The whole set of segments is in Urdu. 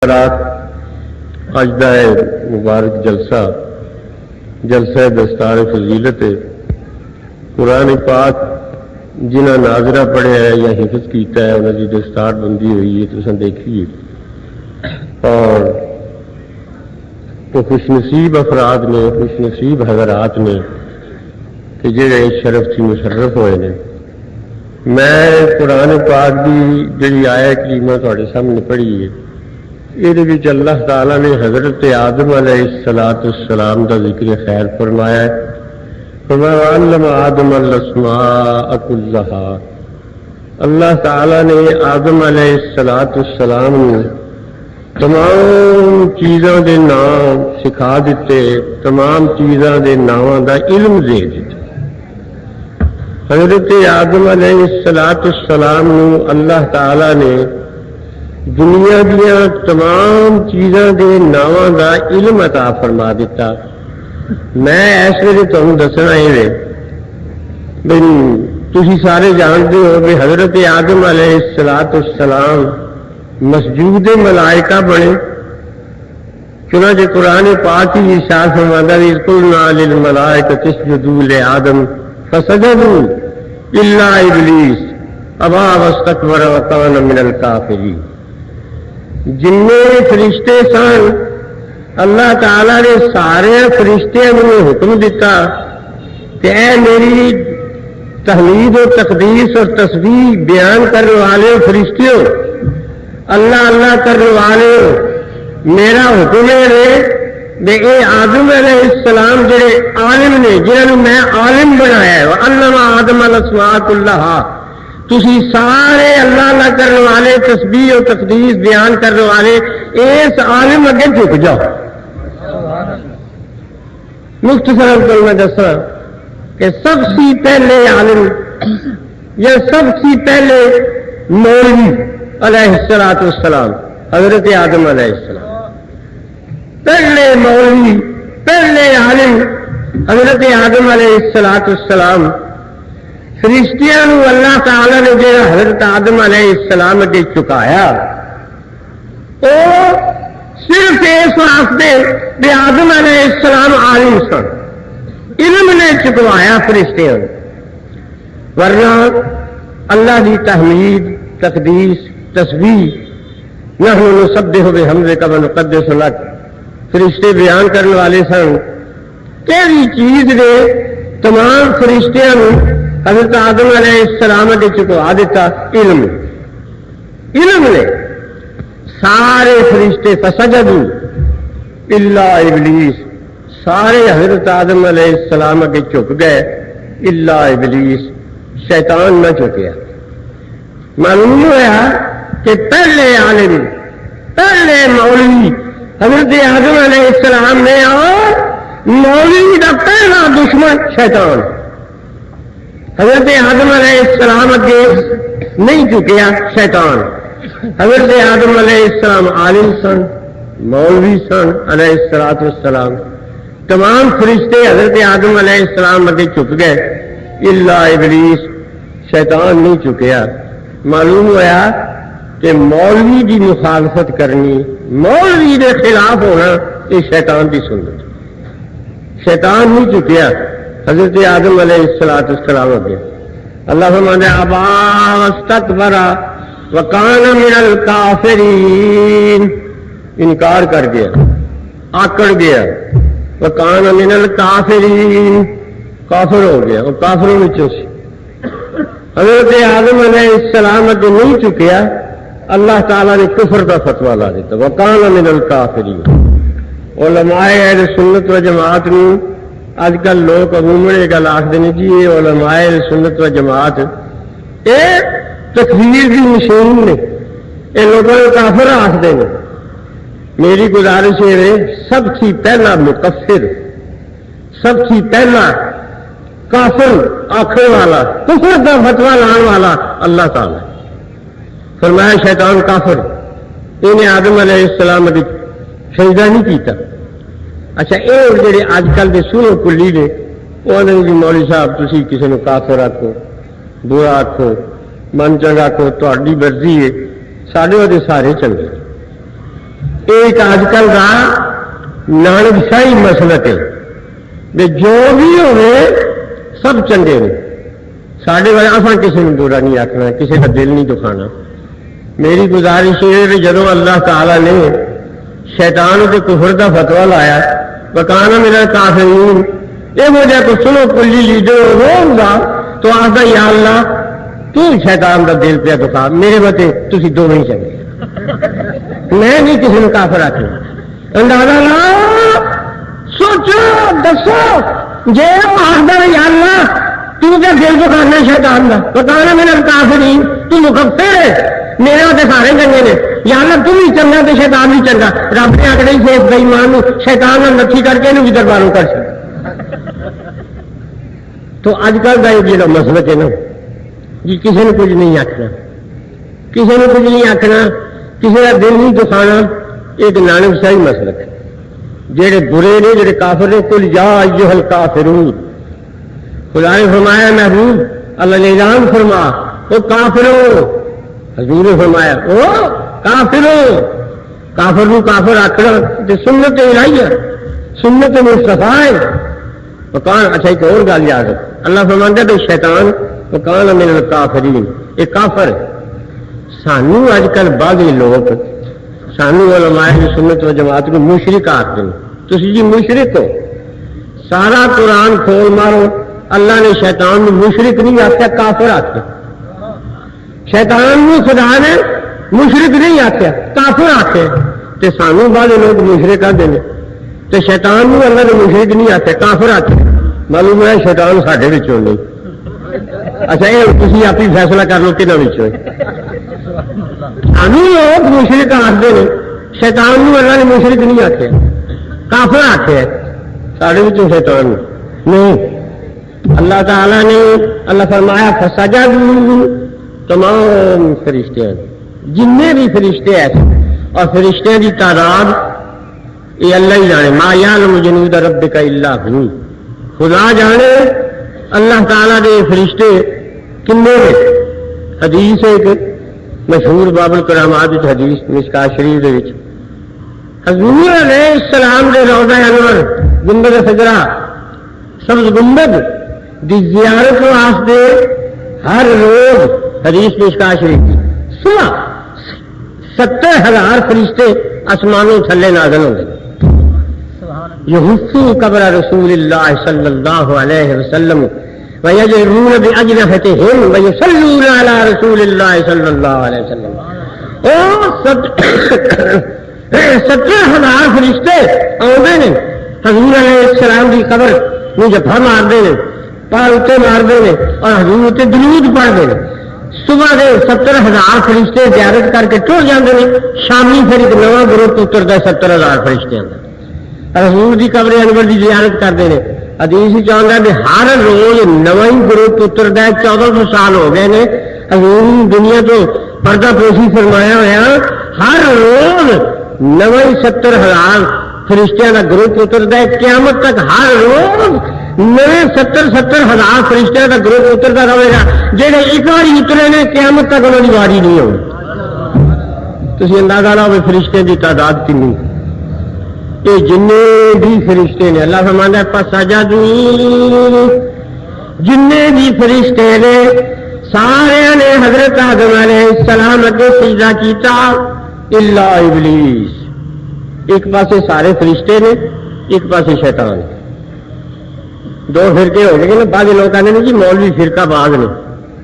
اج دا مبارک جلسہ دستار فضیلت قرآن پاک جنہ ناظرہ پڑھیا ہے یا حفظ کیتا ہے انہوں کی دستار بندی ہوئی ہے تو دیکھیے، اور وہ خوش نصیب افراد نے، خوش نصیب حضرات نے کہ جڑے شرف سے مشرف ہوئے ہیں۔ میں قرآن پاک کی جڑی آیت کریمہ تھوڑے سامنے پڑھی ہے، یہ اللہ تعالیٰ نے حضرت آدم علیہ السلام کا ذکر خیر فرمایا ہے۔ وَعَلَّمَ آدَمَ الْأَسْمَاءَ كُلَّهَا، اللہ تعالیٰ نے آدم علیہ السلام نے تمام چیزوں کے نام سکھا دیتے، تمام چیزوں کے ناموں کا علم دے دیتے۔ حضرت آدم علیہ السلام نے اللہ تعالیٰ نے دنیا دیا تمام چیزوں کے ناموں کا علم عطا فرما دیتا۔ میں اس ویلے تمہیں دسنا ہے بھائی تھی سارے جانتے ہو کہ حضرت آدم علیہ السلام مسجود ملائکہ بنے، چنانچہ قرآن پاک ہی ارشاد فرماتا ہے اذ قلنا للملائکۃ اسجدوا لآدم فسجدوا الا ابلیس ابا واستکبر وکان من الکافرین۔ جننے فرشتے سن اللہ تعالیٰ نے سارے فرشتوں نے حکم دیتا کہ اے میری تحمید و تقدیس اور تسبیح بیان کرنے والے فرشتوں، اللہ اللہ کرنے والے، میرا حکم ہے کہ اے آدم علیہ السلام جڑے عالم نے، جنہوں میں عالم بنایا ہے، وَعَلَّمَ آدَمَ الْأَسْمَاءَ كُلَّهَا، تسی سارے اللہ اللہ کرنے والے، تسبیح و تقدیس بیان کرنے والے اس عالم اگے جھک جاؤ۔ مختصر طور میں دسا کہ سب سے پہلے عالم یا سب سے پہلے مولوی علیہ السلام حضرت آدم علیہ السلام، پہلے مولوی پہلے عالم حضرت آدم علیہ السلام۔ فرشتیاں اللہ تعالیٰ نے جو حضرت آدم علیہ السلام کے چکایا وہ صرف اس واسطے کہ آدم علیہ السلام عالم سن، علم نے چکوایا فرشتیاں، ورنہ اللہ کی تحمید تقدیس تسبیح نحن نسبح بحمدک ونقدس لک فرشتے بیان کرنے والے سن۔ کیڑی چیز نے تمام فرشتیاں حضرت آدم علیہ السلام نے چکوا دیتا؟ علم نے۔ سارے فرشتے فسجدوا الا ابلیس، سارے حضرت آدم علیہ السلام کے جھک گئے الا ابلیس، شیطان نہ جھکیا۔ معلوم ہوا کہ پہلے عالم پہلے مولوی حضرت آدم علیہ السلام نے، اور مولوی کا پہلا دشمن شیطان۔ حضرت آدم علیہ السلام اگے نہیں جھکیا شیطان۔ حضرت آدم علیہ السلام عالم سن، مولوی سن علیہ السلام، تمام فرشتے حضرت آدم علیہ السلام اگے جھک گئے الا ابلیس، شیطان نہیں جھکیا۔ معلوم ہوا کہ مولوی کی مخالفت کرنی، مولوی کے خلاف ہونا، یہ شیطان کی سنت۔ شیطان نہیں جھکیا حضرت آدم علیہ السلام اگے۔ اللہ فرماتا ہے ابا واستکبر وکان من الکافرین، انکار کر گیا، آکڑ گیا، وکان من الکافرین، کافر ہو گیا، وہ کافروں میں سے۔ حضرت آدم علیہ السلام اگے نہیں چکیا، اللہ تعالیٰ نے کفر کا فتویٰ لا دیتا، وکان من الکافرین۔ علماء اہل سنت و جماعت نے آج کل لوگ عموماً یہ گل آخر ہیں جی یہ علماء سنت و جماعت یہ تکفیر کی مشین نے، یہ لوگوں کو کافر آخر ہیں۔ میری گزارش ہے سب سے پہلا مکفر، سب سے پہلا کافر آخر والا، کفر کا فتویٰ لان والا اللہ تعالیٰ۔ فرمایا شیطان کافر، انہیں آدم علیہ السلام کی سجدہ نہیں کیتا۔ اچھا یہ جڑے اج کل کے سنو کلی نے وہ آدھے جی مولوی صاحب تسی کسی نے کافر آکھو، برا آکھو، من چنگا آکھو، تہاڈی مرضی ہے، سارے وہ سارے چنگے۔ ایک آج کل کا نانکشاہی مسلک ہے کہ جو بھی ہوئے سب چنگے نے ساڈے والے اصل کسی نے برا نہیں آخنا کسی کا دل نہیں دکھانا. میری گزارش ہے کہ جدو اللہ تعالی نے شیطان کے کفر کا فتوا لایا وکانا میرا کافرین یہ ہو جائے تو سنو کلی لیڈر ہوگا تو آخر یا اللہ تو شیطان کا دل پہ دکھا میرے بتے تھی دونوں ہی چنگے میں نہیں کسی نے کافر آخنا اندازہ لا سوچو دسو جی آخر یا اللہ تو کیا دل دکھانا شیطان کا وکانا میرا کافرین تو مکفر ہے میرے ہوتے سارے چنگے نے یا اللہ تم بھی چنگا تو شیطان بھی چنگا رب نے آخر سیف بئی مان شیطان نتھی کر کے بھی درباروں کر سکتا. تو اج کل کا یہ مسلک ہے نا جی کسی نے کچھ نہیں آخنا کسی نے کچھ نہیں آخنا کسی کا دل نہیں دکھانا ایک نانک شاہی مسلک ہے. جہے برے نے جہے کافر نے کل یا ایھا الکافرون خدا نے فرمایا محبوب اللہ نے اعلان فرما وہ کافروں حضور نے فرمایا او کافروں کافر نو کافر آخنا تو سنت الہی ہے سنت مصطفیٰ ہے. وکان اچھا ایک اور گل یاد ہے اللہ فرماتا ہے شیطان وکان من الکافرین یہ کافر سانو اج کل بعض لوگ سانو علماء سنت و جماعت کو مشرک آخر تھی جی مشرک ہو سارا قرآن کھول مارو اللہ نے شیطان کو مشرک نہیں آخیا کافر آخیا شیطان کو خدا نے مشرک نہیں آخیا کافر آخیا تو سانو بعض لوگ مشرک آتے ہیں تو شیطان کو اللہ نے مشرک نہیں آخیا کافر آخیا معلوم ہے شیطان ساڈے وچوں نہیں. اچھا یہ تھی آپ ہی فیصلہ کر لو کہنا سانو لوگ مشرک آخر ہیں شیطان کو اللہ نے مشرک نہیں آخیا کافر آخیا ساڈے وچوں شیطان نہیں. اللہ تعالی نے اللہ فرمایا فسجدوا تمام فرشتے جتنے بھی فرشتے ایسے اور فرشتے کی تعداد یہ اللہ ہی جانے ما یعلم جنود ربک الا ہو خدا جانے اللہ تعالیٰ کے فرشتے کنے حدیث ایک مشہور باب الکرامات حدیث مشکات شریف کے حضور علیہ السلام کے روضہ انور گنبد خضرا سبز گنبد دی زیارت واسطے ہر روز حدیث مشکات شریف کی صبح 70,000 فرشتے آسمانوں تھلے نازل ہوں گے یحفو قبر رسول اللہ صلی اللہ علیہ وسلم ویجرون باجنحتہم ویصلون علی رسول اللہ صلی اللہ علیہ وسلم. اور 70,000 فرشتے آتے ہیں حضور علیہ السلام کی قبر میں جفا مارتے ہیں پار اتنے مارتے ہیں اور حضور اتنے درود پڑھتے ہیں. صبح کے 70,000 فرشتے زیارت کر کے ٹر جاتے ہیں شامی پھر ایک نواں گروپ اترتا ہے 70,000 فرشتوں کا حضور کی قبر انور کی زیارت کرتے ہیں. حدیث چاہتا ہے کہ ہر روز نواں ہی گروپ اترتا ہے. 1400 سال ہو گئے نے حضور دنیا تو پردہ پوشی فرمایا ہوا ہر روز نواں ہی 70,000 فرشتوں کا گروپ اترتا ہے. قیامت تک ہر روز نئے 70,000 فرشتوں کا گروپ اترتا رہے گا. جہے ایک بار اترے نے قیامت تک انہوں کی واری نہیں ہوگی. تھی اندازہ لاؤ فرشتے کی تعداد کنی یہ جن بھی فرشتے نے اللہ فرماتا ہے فسجدوا جن بھی فرشتے نے سارے نے حضرت آدم علیہ السلام اگے سجدہ کیتا الا ابلیس. ایک پاسے سارے فرشتے نے ایک پاسے شیطان. دو فرقے ہو گئے نا بعض لوگ آتے ہیں جی مولوی فرقہ بعض نے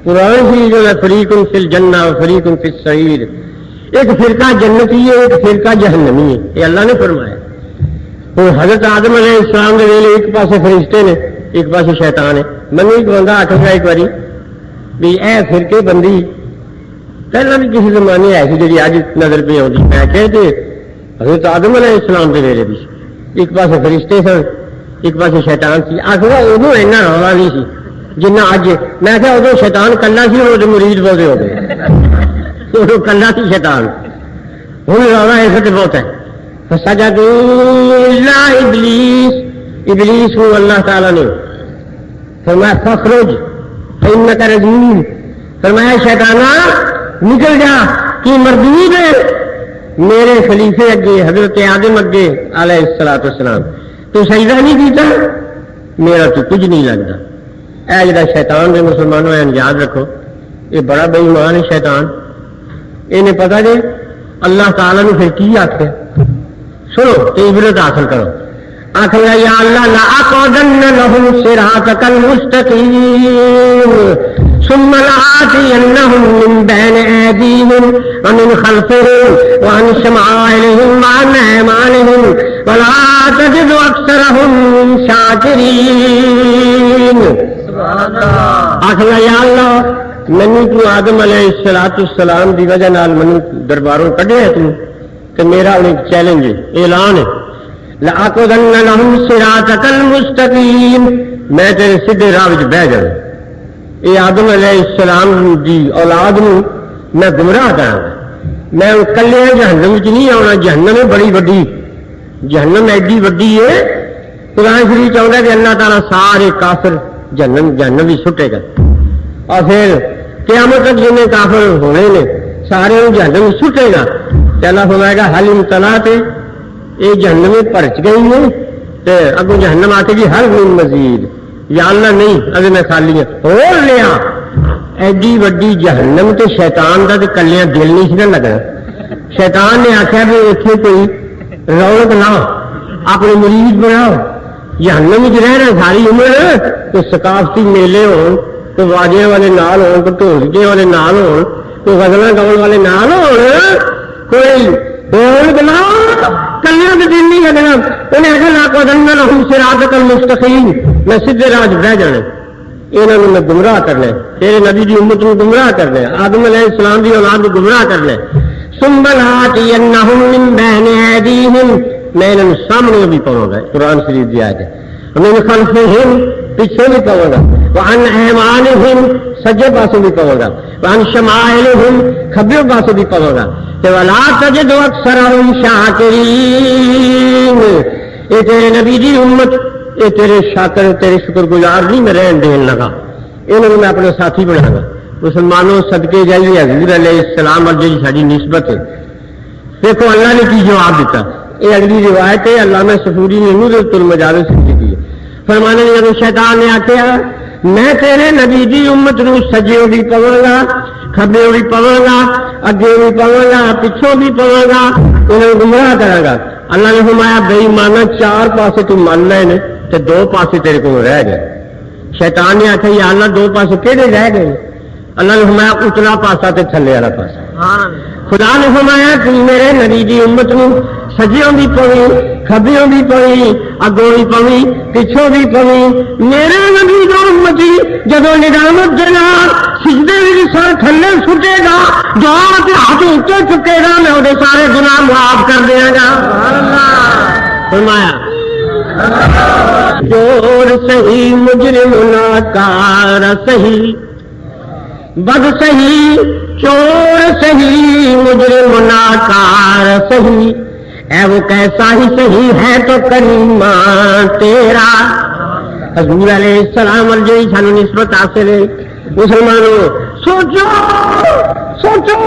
قرآن سی جو ہے فریق فی الجنہ فریق فی السعیر ایک فرقہ جنتی ہے ایک فرقہ جہنمی ہے یہ اللہ نے فرمایا. وہ حضرت آدم علیہ السلام کے ویلے ایک پاسے فرشتے نے ایک پاسے شیطان ہے. میں ایک بندہ آخر گا ایک باری بھی اے فرقے بندی پہلے بھی کسی زمانے ایسی جی اج نظر پہ آتی میں کہتے حضرت آدم علیہ السلام کے ویلے بھی ایک پاسے فرشتے سن ایک پاسے شیطان سی. آخر ادو ایسا رولا نہیں سی جنہ اج میں کیا ادو شیطان کلا سی وہ مرید بہت ہو گئے ادو کلا سی شیطان ہوں رولا ایسا تو بہت ہے. فسجدوا الا ابلیس ابلیس کو اللہ تعالیٰ نے فرمایا فخرج فانک رجیم فرمایا شیطانہ نکل جا کہ مردود ہے میرے خلیفے اگے حضرت آدم اگے علیہ الصلوۃ والسلام تو سجدہ نہیں کیتا میرا تو کچھ نہیں لگتا. اے جڑا شیطان دے مسلمانوں یاد رکھو یہ بڑا بے ایمان ہے شیطان. انہیں پتا جی اللہ تعالیٰ نے پھر کی آخر سنو تو عبرت حاصل کرو. آخر یا اللہ لأقعدن لهم صراطك المستقيم ثم لآتينهم من بين أيديهم ومن خلفهم وعن شمائلهم وعن أيمانهم ولا تجد أكثرهم شاكرين. آخر یا اللہ منی تو آدم علیہ السلام دی وجہ نال منی درباروں کڈے ہے تو میرا انہیں چیلنج اعلان ہے لأقعدن لهم صراطك المستقيم میں تیرے سیدھے راہ وچ بہ جاؤں. یہ آدم علیہ السلام دی اولاد نو میں گمراہ کراں میں کلے جہنم وچ نہیں آنا. جہنم بڑی وڈی جہنم ایڈی وڈی ہے قرآن شریف چاہتا ہے کہ اللہ تعالیٰ سارے کافر جہنم بھی سٹے گا اور پھر قیامت تک جنہیں کافر ہونے نے سارے جہنم سٹے گا. اللہ فرمائے گا حل امتلا تے یہ جہنم میں پرچ گئی ہے تو اگوں جہنم آتے گی ہر من مزید یا اللہ نہیں اگر میں خالی ہو لیا. ایڈی وڈی جہنم تو شیطان کا تو کلیاں دل نہیں سی نہ لگنا. شیطان نے آخیا بھی اتنے کوئی رونق لاؤ اپنے مرید بناؤ جہنم وچ رہنا ساری عمر تو ثقافتی میلے ہون تو واجے والے نال ہون تو ڈھولکے والے نال ہون تو غزلاں گاؤن والے نال ہون کوئی رونق لاؤ کلیاں تو دل نہیں لگنا. انہیں آخر لأقعدن لهم صراطك المستقيم میں سیدھے راج بہ جانے انہوں نے میں گمراہ کرنا تیرے نبی دی امت کو گمراہ کرنا آدم علیہ السلام دی اولاد کو گمراہ کرنا. ثم لآتینہم من بین ایدیہم میں انہوں نے سامنے بھی پاؤں گا قرآن شریف دی آیت ہے. من خلفہم پیچھے بھی پاؤں گا وعن ایمانہم سجے پاسوں بھی پاؤں گا وعن شمائلہم کھبے پاسوں بھی پاؤں گا. ولا تجد اکثرہم شاکرین یہ تیرے نبی دی امت یہ تیرے شاکر تیرے شکر گزار نہیں میں رہن دین لگا. انہوں نے میں اپنے ساتھی بنا گا. مسلمانوں صدقے جائیے حضور علیہ السلام اور جی ساری نسبت ہے. دیکھو اللہ نے کی جواب دیتا. یہ اگلی روایت ہے علامہ صفوری نے نظرۃ المجالس سے لکھی ہے. فرمانے جب شیطان نے آخیا میں تیرے نبی دی امت نو سجیوں بھی پواں گا کھبے بھی پواں گا اگے بھی پواں گا پچھوں بھی پواں گا انہیں گمراہ کرے گا. اللہ نے فرمایا بے ایمانہ چار پاسے تو مان لے نے تو دو پاسے تیرے کو رہ گئے. شیطان نے آخیا یا اللہ دو پاسے کہڑے رہ گئے. اللہ نے فرمایا اتلا پاسا تے تھلے والا پاسا. خدا نے فرمایا کہ میرے نبی دی امت نو سجیوں بھی پوی کھبیوں بھی پوی اگوں بھی پوی پچھوں بھی پوی. میرے نبی دی امتی جدو ندامت دے نال سجدے وچ سر تھلے سٹے گا دعا تے ہاتھ اونچے چکے گا میں اودے سارے گناہ معاف کر دیاں گا. فرمایا چور سہی مجرم ناکار سہی بد سہی چور سہی مجرم ناکار سہی اے وہ کیسا ہی سہی ہے تو کریمہ تیرا. حضور علیہ السلام اور جی سانو نسبت حاصل ہے. مسلمانوں سوچو سوچو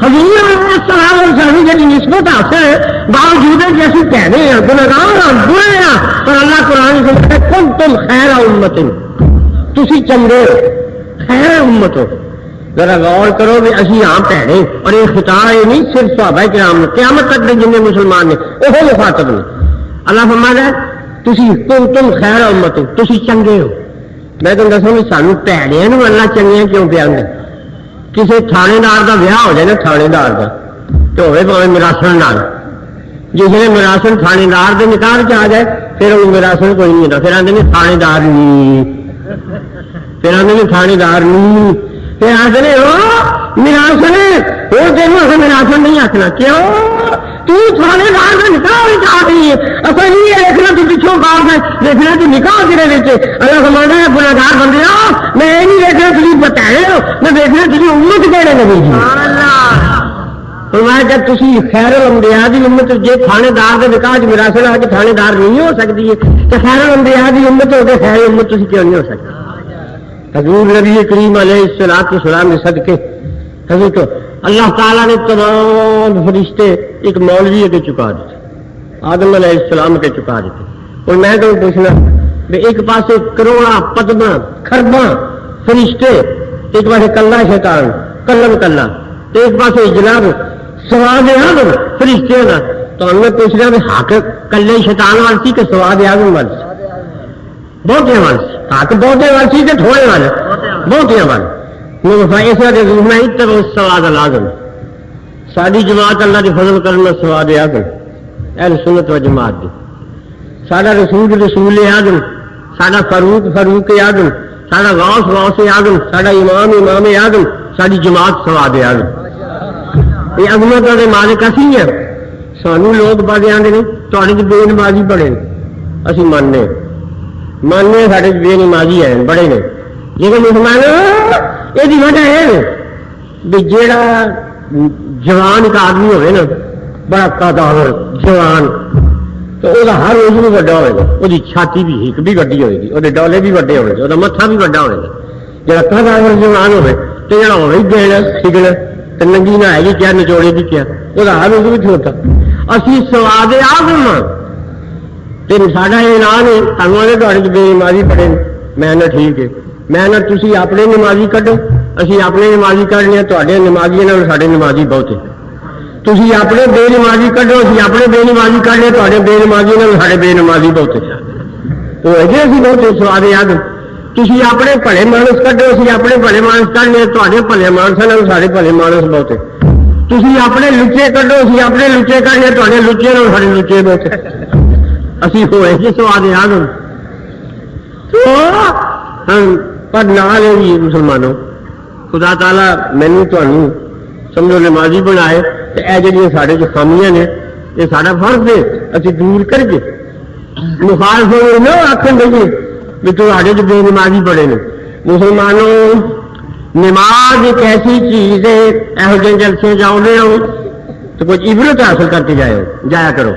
حضور علیہ السلام اور سانو جی نسبت حاصل ہے باوجود جیسے کہنے ہیں گناہگار برے ہیں اور اللہ قرآن سے کہتے ہیں کنتم خیر امت تسی چنگے خیر امت ہو. ذرا غور کرو بھی اسی ہاں پیڑے اور یہ خطاب یہ نہیں صرف صحابہ کرام نے قیامت تک کے جن مسلمان نے وہ مخاطب نے. اللہ فرماتا ہے تسی تم خیر امت ہو تسی چنگے ہو. میں تمہیں دسوں گی سانو پیڑے نو اللہ چنگے کیوں پہ آدھے. کسی تھانے دار کا ویاہ ہو جائے نا تھانے دار کا تو ہوئے پاوے مراسن نال جس نے مراسن تھانے دار کے نکاح چ آ جائے پھر وہ مراسن کوئی نہیں ہوتا. پھر آدھے نے تھانے دار نہیں پھر آدھے نے تھانے دار نہیں پھر آدھے مراسن وہ تینوں اصل مراسن نہیں آخنا کیوں تو تھانے دار کا نکاح آ گئی ہے اصل نہیں دیکھنا تو پچھوں کار میں دیکھنا تو نکاح کرے دیتے. اللہ سمجھنا ہے گناہگار بندے ہو میں یہ نہیں دیکھنا تجھے بتائے ہو میں دیکھنا تجھے امت کہڑے نبی جی. فرمایا کہ تسی خیر الانبیاء دی امت جے تھانے دار کے نکاح مراسل آ کے تھانے دار نہیں ہو سکتی ہے تو خیر الانبیاء دی امت ہو کے خیر امت تسی کیوں نہیں ہو سکتی. حضور نبی کریم علیہ الصلوۃ والسلام نے صدقے حضرت اللہ تعالیٰ نے تمام فرشتے ایک مولوی کے چکا دیتے، آدم علیہ السلام کے چکا دیتے. اور میں تو پوچھنا ایک پاسے کروڑا پتما خرباں فرشتے، ایک پاسے کلا شیطان کلم کلا، ایک پاسے جناب سواد آدم فرشتے کا. تو ہم نے پوچھنا بھی حق کلے شیطان وال سی کہ سواد آدم وال سی؟ بہتے وال سی. حق بہتے وال سی کہ تھوڑے والے؟ بہتیاں وال. سواد العظم. ساری جماعت اللہ کے فضل کرنا سواد آدم، اہل سنت و جماعت دی. سارا رسول رسول آدم، سارا فاروق فاروق آدم، سارا غوث غوث آدم، سارا امام امام آدم، ساری جماعت سواد آدم. یہ عظمت والے مالک اسی ہیں. سانو لوگ بد آتے ہیں تھوڑے بے نمازی بڑے، اسی ماننے سارے بے نمازی ہیں بڑے نے. لیکن مسلمان یہ وجہ ہے بھی جیڑا جوان کا آدمی ہوئے نا بڑا قادر جوان، تو وہ ہر روز بھی وڈا ہوئے گا، وہ چھاتی بھی ہک بھی وڈی ہوئے گی، وہ ڈولے بھی وڈے ہوئے گا، وہ متھا بھی وڈا ہوئے گا. جا قادر جوان ہوئے تو جا ہوئے گہنا سگنا تو ننگی نہ ہے گی کیا نچوڑے بھی کیا، وہ ہر روز بھی چھوٹا. اسی سواد آدم ساڈا اعلان ہے تمہیں بے نمازی پڑے. میں نہ ٹھیک ہے، میں نہ تھی اپنے نمازی کڈو، اسی اپنے نمازی کھڑنے تے نمازی سارے نمازی بہت ہے. تھی اپنے بے نمازی کڈو، اسی اپنے بے نمازی کھڑنے تے بے نمازی سارے بے نمازی بہت ہے. تو ہے اسی بہت سواد آدم. تھی اپنے بھلے مانس کڈو، اسی اپنے بھلے مانس کھڑنے تے بھلے مانس سارے بھلے مانس بہت ہے. تھی اپنے لچے کڈو، اسی اپنے لچے کھڑنے تے لچے سارے لچے بہت ہے. اسی ہوئے جی سواد آدم. پر نال ہے جی مسلمانوں، خدا تعالیٰ مینو تمہیں سمجھو نمازی بنائے تو یہ جہاں سارے جو خامیاں نے یہ سارا فرض ہے اسی دور کر کے مخالف نہ آخر دئیے بھی تے جو بے نمازی بڑے نے. مسلمانوں نماز ایک ایسی چیز ہے، یہو جہاں جلسے جاؤ تو کچھ عبرت حاصل کرتے جایا کرو.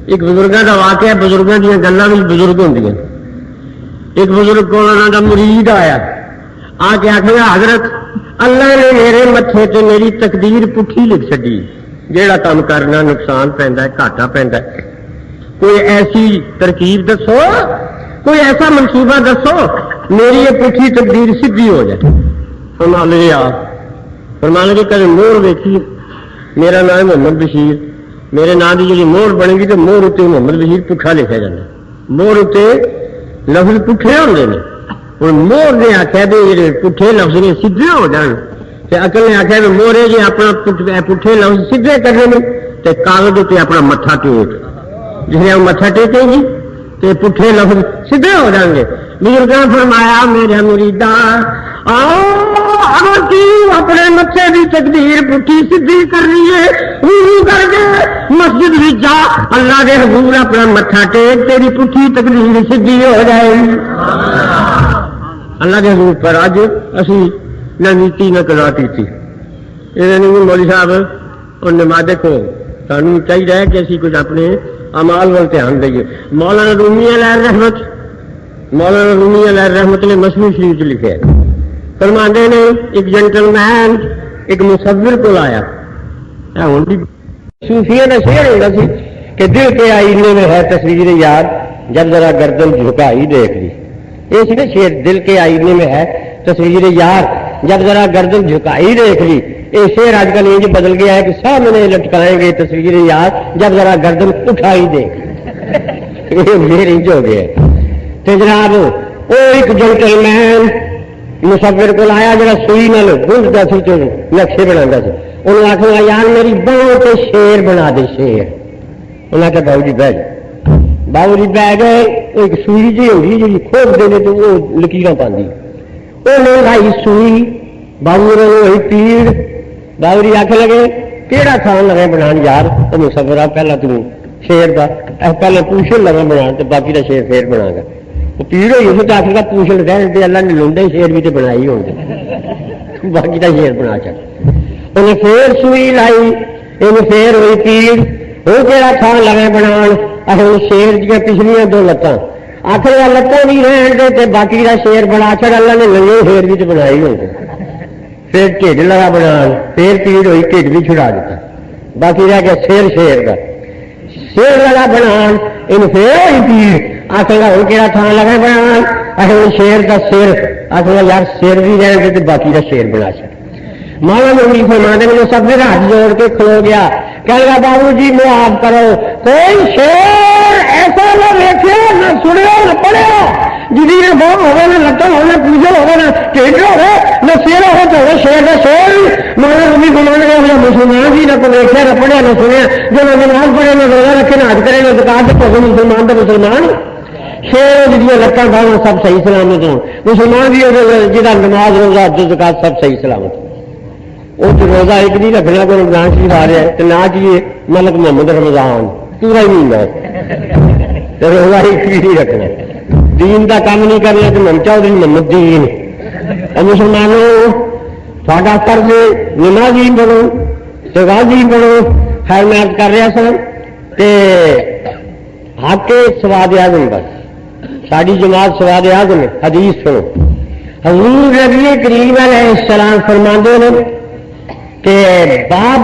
ایک بزرگوں کا واقعہ، بزرگوں دیا گلاں بھی بزرگ ہوں. ایک بزرگ کو انہوں کا مرید آیا آ کے آخر حضرت اللہ نے میرے متھے تے میری تقدیر پٹھی لکھ چڈی، جیڑا کام کرنا نقصان پیندا ہے گھاٹا پیندا ہے. کوئی ایسی ترکیب دسو، کوئی ایسا منصوبہ دسو میری یہ پٹھی تقدیر سیدھی ہو جائے. فرما لے فرما لے کبھی مور ویکھی، میرا نام ہے محمد بشیر، میرے نام کی جی مور بنے گی تو مور اتنے محمد بشیر پٹھا لکھا جاتا. مور اتنے لفظ پٹھے ہوتے ہیں. ہوں مور نے آخیا بھی پٹھے لفظ نے سیدھے ہو جان، اکل نے آخیا بھی مورے جی اپنا پٹھے لفظ سیدھے کرنے میں تو کاغذ اتنے اپنا متھا ٹیک، جس نے متھا ٹیکے گی تو پٹھے لفظ سیدھے ہو جائیں گے. بزرگاں فرمایا میرا مریدا اگر تو اپنے متھے کی تقدیر پٹھی سیدھی کرنی ہے کر کے مسجد بھی جا، اللہ کے حضور اپنا متھا ٹیک، تیری پٹھی تقدیر سیدھی ہو جائے گی. اللہ کے حضور پر اج اسی نہ نیتی نہ کراتی تھی. یہ مولوی صاحب اور نماز دیکھو سانو چاہیے کہ اسی کچھ اپنے امال وال دھیان دئیے. مولانا رومی علیہ الرحمت، مولانا رومی علیہ الرحمت نے مسلم شریف لکھے فرماندے نے ایک جنٹل مین ایک مصور کو آیا. صوفیہ کا شعر ہوتا سی کہ دل کے آئینے میں ہے تصویر یار جب ذرا گردن جھکائی دیکھ لی. یہ سی نا شعر، دل کے آئینے میں ہے تصویر یار جب ذرا گردن جھکائی دیکھ لی. یہ شعر آج کل یہ بدل گیا ہے کہ سامنے لٹکائیں گے تصویر یار جب ذرا گردن اٹھائی دیکھ لی. یہ انج ہو گیا. تو جناب وہ ایک جنٹل مین مصور کو آیا جا سوئی نال گونجتا سی تو نقشے بنا سی. انہوں آخر یار میری بہت شیر بنا دے شیر. انہیں آخیا باؤ جی بہ جائے. باؤ جی بہ گئے. ایک سوئی جی ہوگی جی کھوپ دے تو وہ لکیر پاندی، وہ لائی سوئی باؤ ہوئی پیڑ. باؤ جی آخر لگے کہڑا کھان لگے بنا یار تو مصور پہلا تم شیر کا پہلے پوشن لگا بنا تو باقی کا شیر پھر بنا گا. وہ پیڑ ہوئی اس آخر کا پوشن رہتے اللہ نے لوڈے شیر بھی تو بنائی ہو باقی کا شیر بنا چل. انہیں پھر سوئی لائی، یہ پھر ہوئی پیڑ. وہ کہڑا کھان لگے بنا شیر دیا پچھلیا دو لتاں آخر لتاں بھی رہن دے باقی کا شیر بنا چڑ اللہ نے لگے شیر بھی تو بنائی ہو. پھر ٹھڈ لگا بنا، پھر پیڑ ہوئی ٹھڈ بھی چھڑا دیتا، باقی رہ گیا سیر شیر کا، سیر لگا بنا یہ پھر ہوئی پیڑ، آخر گا ہوں کہڑا تھان لگا بنا، آخر شیر کا سر، آخر گا یار سیر بھی رہ گئے تو باقی کا شیر بنا سکے۔ مولا نبی فرماتے ہیں سب نے ہاتھ جوڑ کے کھلو گیا، کہہ لگا بابو جی معاف کرو، کوئی شیر ایسا نہ دیکھے نہ سنے نہ پڑھے جی نہ بہت ہوگا نہ لٹن ہو نہ پوجا ہوگا نہ ٹھیک ہو نہ سیر ہو تو شیر کا شیر۔ مولا نبی فرمانے گا مسلمان جی نہ کو دیکھا نہ پڑھیا نہ سنیا، جو نہ نماز پڑھے نہ روزہ رکھے نہ حج کرے نہ زکات دے تو مسلمان تو مسلمان شیر جی لٹن بھاؤ سب صحیح سلامت ہوں، مسلمان بھی جہاں نماز روزہ زکات سب صحیح سلامت ہوں۔ وہ تو روزہ ایک نہیں رکھنا کوئی رمضان شریف آ رہا ہے تو نہ چاہیے ملک محمد رمضان پورا ہی مہینہ تو روزہ ایک بھی نہیں رکھنا، دین کا کام نہیں کرنا تو من چاہیے محمد دین۔ مسلمانوں تھوڑا فرض نمازی بنو تو غازی بنو۔ خیر میں عرض کر رہا سا کہ حق سواد اعظم بس ساری جماعت سواد اعظم حدیث سنو، حضور نبی کریم علیہ السلام فرماندے نے کہ باب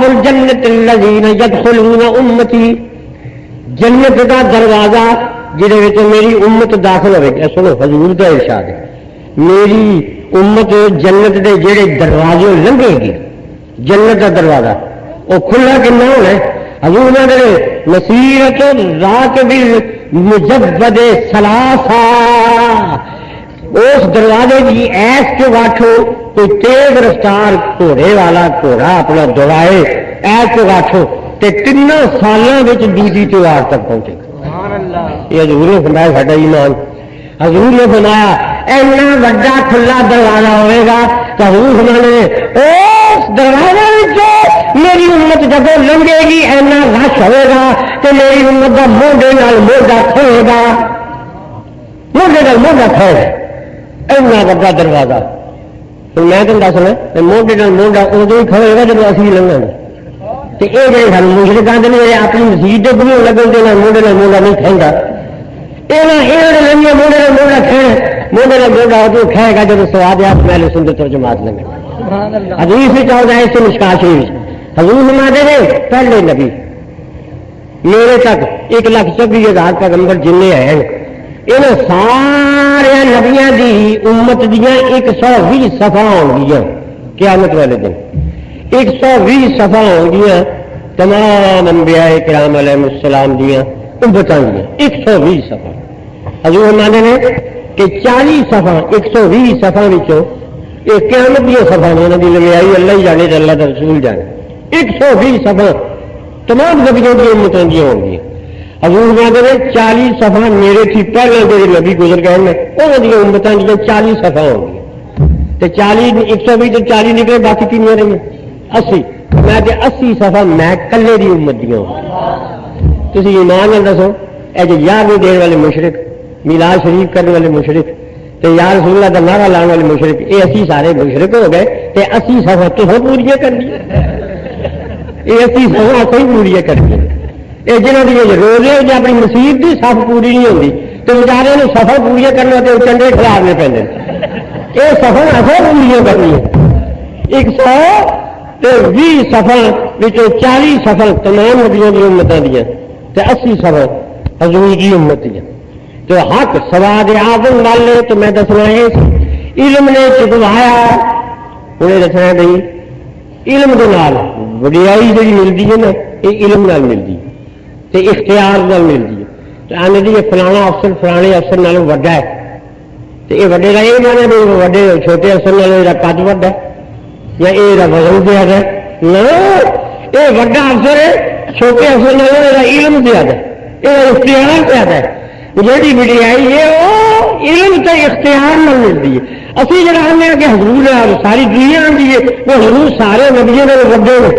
الجنت الذین یدخلون امتی، جنت کا دروازہ جہد میری امت داخل ہوئے گی۔ سنو حضور کا ارشاد ہے، میری امت جنت دے جڑے دروازے لنگے گی، جنت کا دروازہ وہ کھلا کنا ہونا ہے؟ حضور نے مسیرت راکب المجبد ثلاثہ، اس دروازے کی ایس کے واٹھو کوئی تیز رفتار گھوڑے والا گھوڑا اپنا دوڑائے ایس کے واٹھو تے 3 سالوں دوسری تیوار تک پہنچے گا۔ یہ حضور نے فرمایا ساڈا ایمان، حضور نے فرمایا اینا بڑا کھلا دروازہ ہوئے گا تو حضور فرمانے اس دروازے میری امت جب لنگے گی اینا رش ہوئے گا کہ میری امت کا موڈے نال موڈا کھوئے گا، موڈے نال موڈا کھوئے گا، اینا بڑا دروازہ۔ میں تم دسنا موڈے نال موڈا ادو ہی کھوئے گا جب اسی لنگا گے۔ تو یہ جی سال مشرق آتے ہیں اپنی مسیح کے بھی لگن دینا موڈے نال موڈا نہیں کھانا، یہ لنگے موڈے نال موڈا کھانا، موڈے نال موڈا ادو کھائے گا جب سواد آپ پہلے سنت اور جماعت لگے۔ حدیث بھی چاہتا ہے اس سے مشکات شریف حضور فرماتے ہیں پہلے نبی میرے تک 1,24,000 پیغمبر جن ہیں، ان سارے نبیاں دی امت دیا 120 صفحہ ہو گیا قیامت والے دن، 120 صفحہ ہو گیا تمام انبیاء کرام علیہ السلام دیا امتاں دیا 120 صفحہ۔ حضور فرماتے ہیں کہ 40 صفحہ 120 صفحہ وچوں یہ قیامت دیا صفحہ نے انہوں کی لمبائی اللہ ہی جانے تو اللہ کا رسول جانے، 120 صفحہ تمام نبیوں کی امتوں کی ہوں گی۔ حضور فرماتے ہیں 40 صفحہ میرے تھی پہلے جو نبی گزر گئے ہیں انہوں کی امتوں کی 40 صفحہ ہوں گی، تو 40 120 تو 40 نکلے باقی کنیا رہی 80، میں کہ 80 صفحہ میں کلے کی امت دیا ہوں۔ تھی ایمان نال دسو اے جو یاد دین والے مشرک، میلاد شریف کرنے والے مشرک تے یا رسول اللہ کا نعرہ لانے والے مشرک، یہ اسی سارے مشرک ہو گئے تے 80 صفحہ تو پوریا کر لی، یہ 80 صفحہ تو پوریا کر لی۔ یہ جنہوں کی روزے جو اپنی مسیت کی صف پوری نہیں ہوتی تو بچارے نے سفر پوریا کرنا تو چنڈے کھلارنے پہ، یہ سفر اصل پوریا کرنی ہے۔ 120 سفر 40 سفر تمام نبیوں کی امتوں دیا 80 سفر حضور کی امت دیا۔ تو حق سواد اعظم والے تو میں دسنا ہے علم نے چکوایا، انہیں دسنا بھائی علم کے نال وڈیائی جی ملتی ہے نا یہ علم نال ملتی ہے تو اختیار نال ملتی ہے۔ تو آنے جی فلانا افسر فلانے افسر نالوں وڈا ہے تو یہ وڈے کا یہ مانا بھی وڈے چھوٹے افسر نالوں یہ قد وڈا ہے یا یہ وزن زیادہ ہے؟ نہ، یہ وڈا افسر ہے چھوٹے افسر نالوں یہ علم زیادہ ہے، یہ اختیار زیادہ ہے۔ جیڑی وڈیائی ہے وہ علم تے اختیار نہ ملتی ہے۔ اسی جڑا آنے کہ حضور ساری دنیا آتی ہے وہ حضور سارے نبیوں نے وڈے نے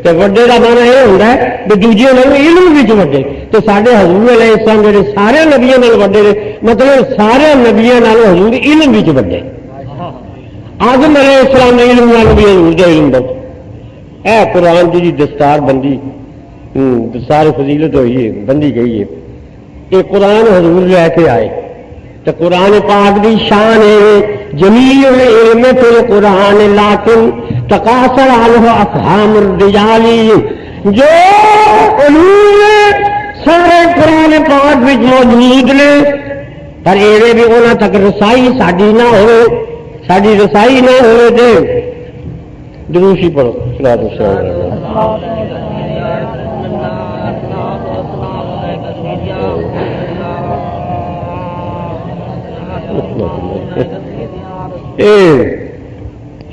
تو وڈے کا مانا یہ ہوتا ہے کہ دوجے لوگ علم بھی وڈے، تو سارے حضور علیہ السلام جڑے سارے نبیوں نے وڈے نے، مطلب سارے نبیوں حضور علم بھی وڈے۔ آدم علیہ السلام نے علم نال بھی حضور کا علم بند، اے قرآن کی دستار بندی دستار فضیلت ہوئی ہے بندی گئی ہے، یہ قرآن حضور لے کے آئے تو قرآن پاک دی شان ہے جمیع العلم فی القرآن لیکن تقاصر عنہ افہام الرجال، جو علوم سارے قرآن پاک وچ موجود نے پر ایویں بھی انہاں تک رسائی ساڈی نہ ہوئے، ساڈی رسائی نہ ہوئے تے دروشی پڑھو صلوات والسلام۔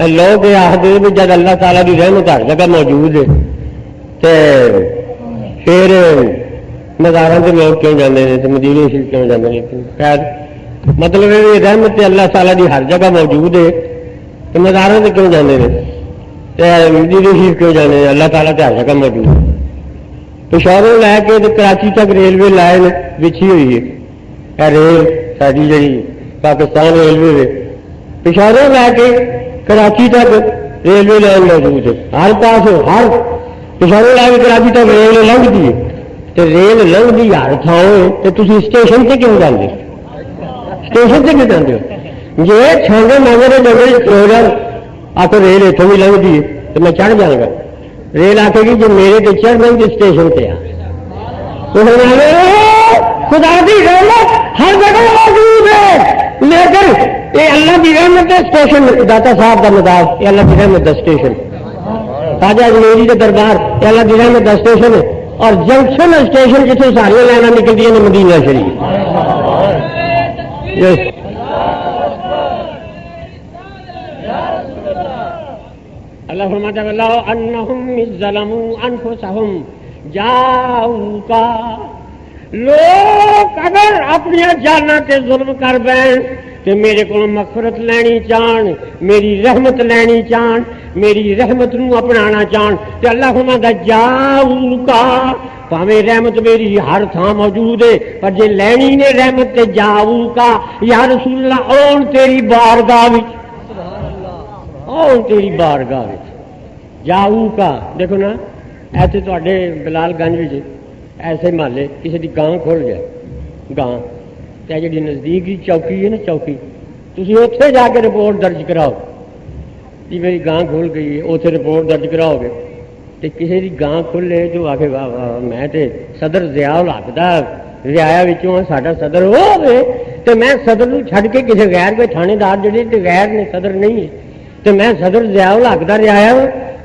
لوگ آخر بھی جب اللہ تعالیٰ کی رحمت ہر جگہ موجود ہے تو پھر مزاروں سے لوگ کیوں جانے ہیں تو مدینے شریف کیوں جانے ہیں؟ خیر مطلب یہ رحمت اللہ تعالیٰ کی ہر جگہ موجود ہے تو مزاروں سے کیوں جانے ہیں، مدینے شریف کیوں جانے ہیں؟ اللہ تعالیٰ تو ہر جگہ موجود ہے۔ پشاوروں لے کے تو کراچی تک ریلوے لائن بچھی ہوئی ہے، ریل ساری جی پاکستان ریلوے ہے، پشاوروں لے کے کراچی تک ریلوے لائن موجود ہے، ہر پاس ہر پشاوروں لے کے کراچی تک ریل لنگتی ہے، تو ریل لنگتی ہر تھان تو تھی اسٹیشن سے کیوں جاتے؟ اسٹیشن سے کیوں جاتے ہو؟ جی چھانگے مانگے جگہ آپ کو ریل اتوں بھی لنگتی ہے تو میں چڑھ جاؤں گا، ریل آکے گی جو میرے تے چڑھ گئی تو اسٹیشن پہ خدا کی رحمت ہر جگہ موجود ہے، لیکن یہ اللہ کی رحمت ہے اسٹیشن داتا صاحب کا مداح، یہ اللہ کی رحمت ہے اسٹیشن، خواجہ اجمیری کا دربار یہ اللہ کی رحمت ہے اسٹیشن ہے، اور جنکشن اسٹیشن جتنے ساری لائنیں نکلتی ہیں مدینہ شریف۔ اللہ فرماتا ہے لو انہم ظلموا انفسہم جاؤک، لوگ اگر اپنی جاناں تے ظلم کر بین کہ میرے کو مغفرت لینی چاہن، میری رحمت لینی چاہن، میری رحمت نو اپنانا چاہن، تو اللہ فرماتا ہے جاؤک، پاویں رحمت میری ہر تھان موجود ہے پر جے لینی نے رحمت تے جاؤک یا رسول اللہ اون تیری بارگاہ وچ، اون تیری بارگاہ وچ جاؤک۔ دیکھو نا ایسے تواڈے بلال گنج وچ ایسے محلے کسی دی گاں کھل جائے، گاں تے جڑی نزدیک کی چوکی ہے نا چوکی، تسی اوتھے جا کے رپورٹ درج کراؤ جی میری گاں کھل گئی ہے، اوتھے رپورٹ درج کراؤ گے تے کسی دی گاں کھلے جو آ کے میں تے صدر ضیاء الحق دا رعایا وچوں ساڈا صدر ہوے تے میں صدر نوں چھڈ کے کسی غیر کوئی تھانے دار جڑے تے غیر نے صدر نہیں ہے تے میں صدر ضیاء الحق دا رعایا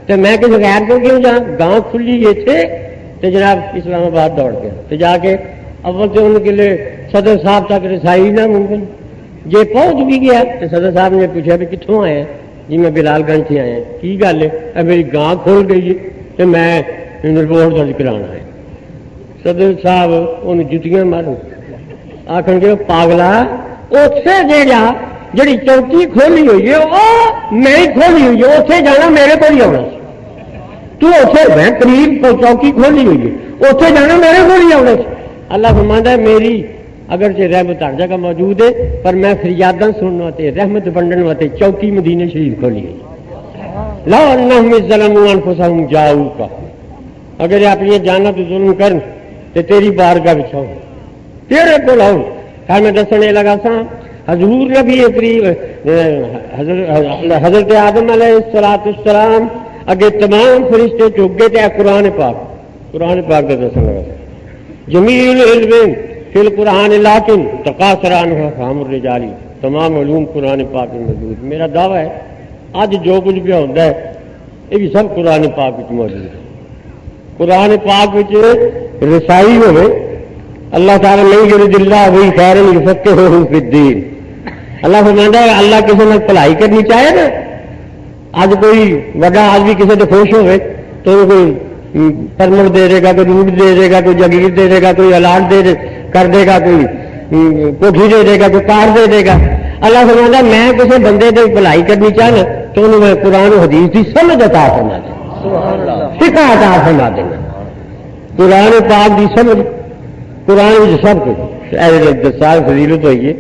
تے میں کسی غیر کو کیوں جا؟ گاں کھلی ایتھے تے جناب اسلام آباد دوڑ گیا تے جا کے اول تے ان کے لیے صدر صاحب تک رسائی نہ ممکن، جے پہنچ بھی گیا تو صدر صاحب نے پوچھا بھی کتوں آئے ہیں؟ جی میں بلال گنج سے آیا، کی گل ہے؟ میری گاں کھول گئی ہے تو میں رپورٹ درج کرانا ہے۔ صدر صاحب انہوں جتیاں ماروں آخر گے پاگلا اتنے جڑی چوکی کھولی ہوئی ہے وہ میں ہی کھولی ہوئی ہے، اتنے جانا میرے کو ہی آنا، تو اتنے میں قریب چوکی کھولی ہوئی ہے اتنے جانا میرے کو ہی آنا۔ اللہ فرماتا ہے میری اگرچہ رحمت ہر جگہ موجود ہے پر میں فریاداں سننے واسطے رحمت بنڈن واسطے چوکی مدینہ شریف کھولی ہے۔ لو انہم ظلموا انفسہم جاؤک، اگر یہ اپنی جاناں تو ظلم کرن تے تیری بارگاہ وچ آؤ، تیرے کول آؤ۔ خیر میں دسنے لگا سا حضور نبی کریم حضرت آدم علیہ السلام اگے تمام فرشتے چک گئے تے قرآن پاک کا دسنے لگا سا جمیع العلم فی القرآن لیکن تقاصر عنہ افہام الرجال، تمام علوم قرآن پاک میں موجود۔ میرا دعویٰ ہے آج جو کچھ بھی ہوتا ہے یہ بھی سب قرآن پاک میں موجود ہے۔ قرآن پاک میں رسائی ہوئے اللہ تعالیٰ نہیں یرید اللہ بہ خیرا یفقہہ فی الدین۔ اللہ فرماتا ہے اللہ کسی نے بھلائی کرنی چاہے نا، آج کوئی بڑا آدمی کسی سے خوش ہوئے تو کوئی پرمٹ دے دے گا، کوئی روٹ دے دے گا، کوئی جگیر دے دے گا، کوئی الاٹ کر دے گا، کوئی کوٹھی دے دے گا، کوئی کار دے دے گا۔ اللہ فرماتا ہے میں کسی بندے کی بھلائی کرنی چاہنا تو انہوں میں قرآن و حدیث کی سمجھ عطا فرما دینا، فقہ عطا فرما دینا، قرآن پاک کی سمجھ، قرآن میں سب کچھ دسال فضیلت ہوئی ہے۔